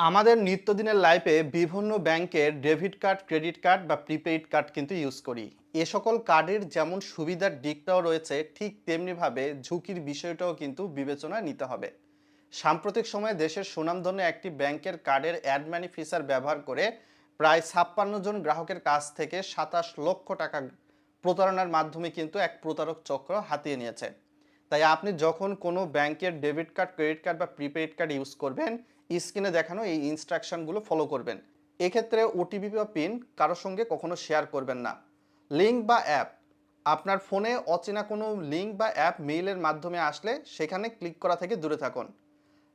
আমাদের নিত্যদিনের লাইফে বিভিন্ন ব্যাংকের ডেবিট কার্ড, ক্রেডিট কার্ড বা প্রিপেইড কার্ড কিন্তু ইউজ করি। এ সকল কার্ডের যেমন সুবিধার দিকটাও রয়েছে, ঠিক তেমনিভাবে ঝুঁকির বিষয়টাও কিন্তু বিবেচনায় নিতে হবে। সাম্প্রতিক সময়ে দেশের সুনামধন্য একটি ব্যাংকের কার্ডের অ্যাড মানি ফিচার ব্যবহার করে প্রায় ৫৬ জন গ্রাহকের কাছ থেকে ২৭ লক্ষ টাকা প্রতারণার মাধ্যমে কিন্তু এক প্রতারক চক্র হাতিয়ে নিয়েছে। তাই আপনি যখন কোনো ব্যাংকের ডেবিট কার্ড, ক্রেডিট কার্ড বা প্রিপেইড কার্ড ইউজ করবেন, স্ক্রিনে দেখানো এই ইনস্ট্রাকশনগুলো ফলো করবেন। এক্ষেত্রে ওটিপি বা পিন কারোর সঙ্গে কখনো শেয়ার করবেন না। লিঙ্ক বা অ্যাপ, আপনার ফোনে অচেনা কোনো লিঙ্ক বা অ্যাপ মেইলের মাধ্যমে আসলে সেখানে ক্লিক করা থেকে দূরে থাকুন।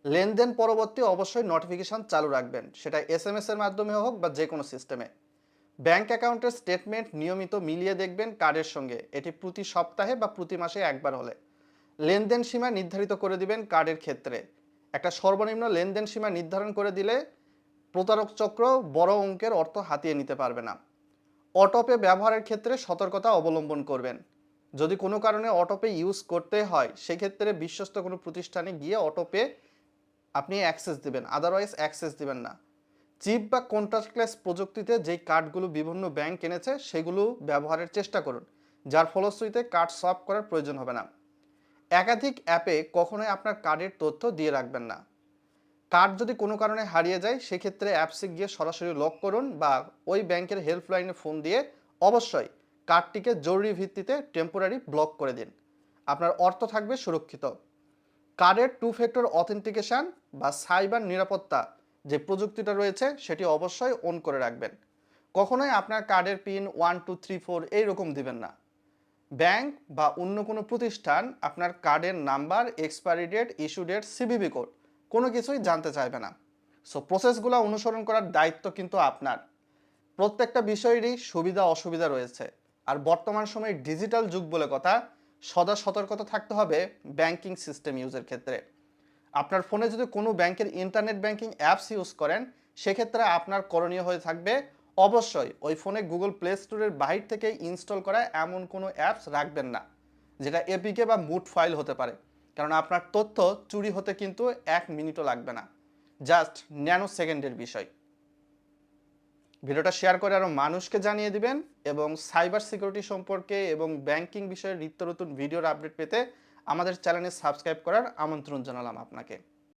লেনদেন পরবর্তী অবশ্যই নোটিফিকেশন চালু রাখবেন, সেটা এসএমএস এর মাধ্যমে হোক বা যে কোনো সিস্টেমে। ব্যাংক অ্যাকাউন্টের স্টেটমেন্ট নিয়মিত মিলিয়ে দেখবেন কার্ডের সঙ্গে, এটি প্রতি সপ্তাহে বা প্রতি মাসে একবার হলে। লেনদেন সীমা নির্ধারিত করে দিবেন কার্ডের ক্ষেত্রে। একটা সর্বনিম্ন লেনদেন সীমা নির্ধারণ করে দিলে প্রতারক চক্র বড় অঙ্কের অর্থ হাতিয়ে নিতে পারবে না। অটোপে ব্যবহারের ক্ষেত্রে সতর্কতা অবলম্বন করবেন। যদি কোনো কারণে অটোপে ইউজ করতে হয়, সেক্ষেত্রে বিশ্বস্ত কোনো প্রতিষ্ঠানে গিয়ে অটোপে আপনি অ্যাক্সেস দিবেন, আদারওয়াইজ অ্যাক্সেস দিবেন না। চিপ বা কন্ট্যাক্টলেস প্রযুক্তিতে যেই কার্ডগুলো বিভিন্ন ব্যাংক এনেছে সেগুলো ব্যবহারের চেষ্টা করুন, যার ফলশ্রুতিতে কার্ড সোয়াপ করার প্রয়োজন হবে না। একাধিক অ্যাপে কখনোই আপনার কার্ডের তথ্য দিয়ে রাখবেন না। কার্ড যদি কোনো কারণে হারিয়ে যায়, সেক্ষেত্রে অ্যাপসে গিয়ে সরাসরি লক করুন বা ওই ব্যাংকের হেল্পলাইনে ফোন দিয়ে অবশ্যই কার্ডটিকে জরুরি ভিত্তিতে টেম্পোরারি ব্লক করে দিন। আপনার অর্থ থাকবে সুরক্ষিত। কার্ডের টু ফ্যাক্টর অথেন্টিকেশন বা সাইবার নিরাপত্তা যে প্রযুক্তিটা রয়েছে সেটি অবশ্যই অন করে রাখবেন। কখনোই আপনার কার্ডের পিন 1 2 3 4 এইরকম দিবেন না। ব্যাংক বা অন্য কোনো প্রতিষ্ঠান আপনার কার্ডের number, expiry date, issue date, CVV code কোনো কিছুই জানতে চাইবে না। সো প্রসেসগুলো অনুসরণ করার দায়িত্ব কিন্তু আপনার। প্রত্যেকটা বিষয়েরই সুবিধা অসুবিধা রয়েছে। আর বর্তমান সময়ে ডিজিটাল যুগ বলে কথা, সদা সতর্কতা থাকতে হবে ব্যাংকিং সিস্টেম ইউজের ক্ষেত্রে। আপনার ফোনে যদি কোনো ব্যাংকের ইন্টারনেট ব্যাংকিং অ্যাপস ইউজ করেন, সেক্ষেত্রে আপনার করণীয় হয়ে থাকবে অবশ্যই ওই ফোনে গুগল প্লে স্টোরের বাহির থেকে ইনস্টল করা এমন কোনো অ্যাপস রাখবেন না, যেটা এপিকে বা মুট ফাইল হতে পারে। কারণ আপনার তথ্য চুরি হতে কিন্তু 1 মিনিটও লাগবে না, জাস্ট ন্যানো সেকেন্ডের বিষয়। ভিডিওটা শেয়ার করে আরও মানুষকে জানিয়ে দিবেন এবং সাইবার সিকিউরিটি সম্পর্কে এবং ব্যাংকিং বিষয়ে নিত্য নতুন ভিডিওর আপডেট পেতে আমাদের চ্যানেলে সাবস্ক্রাইব করার আমন্ত্রণ জানালাম আপনাকে।